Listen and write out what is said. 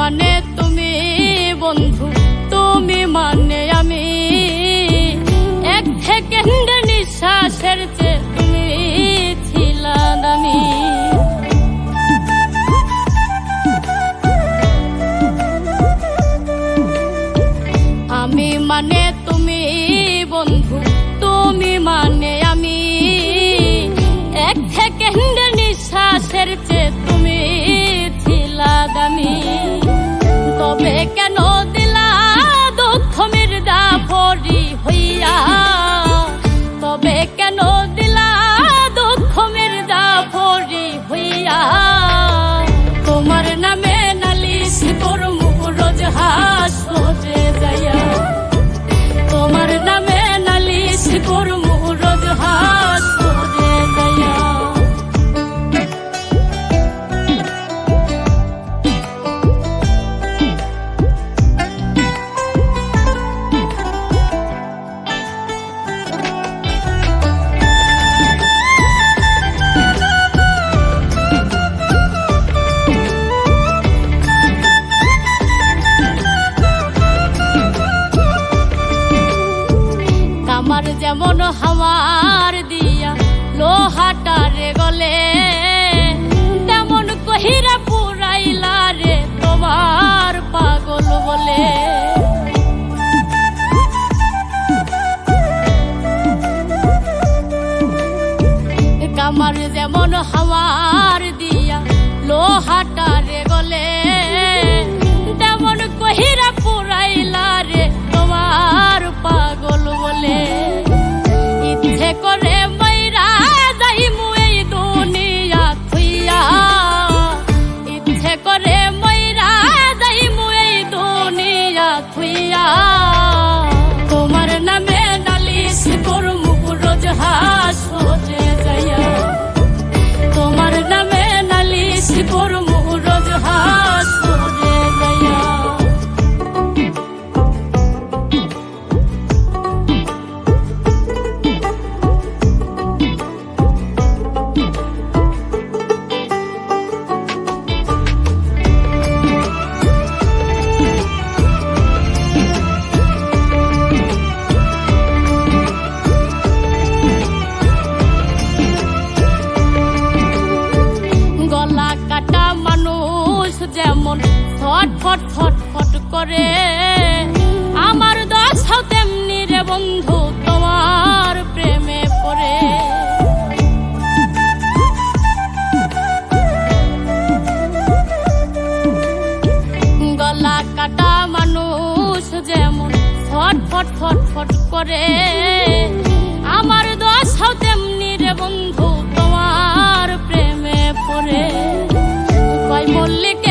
মানে তুমি বন্ধু, তুমি মানে আমি, এক সেকেন্ডের নিঃশ্বাসের চেয়ে তুমি ছিলা দামি। আমি মানে তুমি বন্ধু, তুমি মানে আমি, এক সেকেন্ডের নিঃশ্বাসের চেয়ে তুমি ছিলা দামি। তবে কেন দিলা দুঃখ মির্জা ফরি হইয়া, তবে কেন দিলা দুঃখ মির্জা ফরি হইয়া। তোমার নামে নালিশ করমু রোজ হাসরে যাইয়া, তোমার নামে নালিশ করমু রোজ হাসরে যাইয়া। আমার যেমন হাওয়ার দিয়া লোহাটারে গলে, তেমন কহিরা পুরাইলা রে তোমার পাগল বলে। আমার যেমন হাওয়ার দিয়া লোহাটারে গলে, তেমন কহিরা পুরাইলা রে তোমার পাগল বলে। ইচ্ছে করে মইরা যাইমু এই দুনিয়া থুইয়া, ইচ্ছে করে মইরা যাইমু এই দুনিয়া থুইয়া। তোমার নামে নালিশ করমু রোজ হাসরে যাইয়া, তোমার নামে নালিশ করমু রোজ হাসরে যাইয়া। গলা কাটা মানুষ যেমন ছটফট ছটফট করে, আমার দশাও তেমনি রে বন্ধু তোমার প্রেমে পড়ে। গলা কাটা মানুষ যেমন ছটফট ছটফট করে, আমার দশাও তেমনি রে বন্ধু তোমার প্রেমে পড়ে। কয় মল্লিক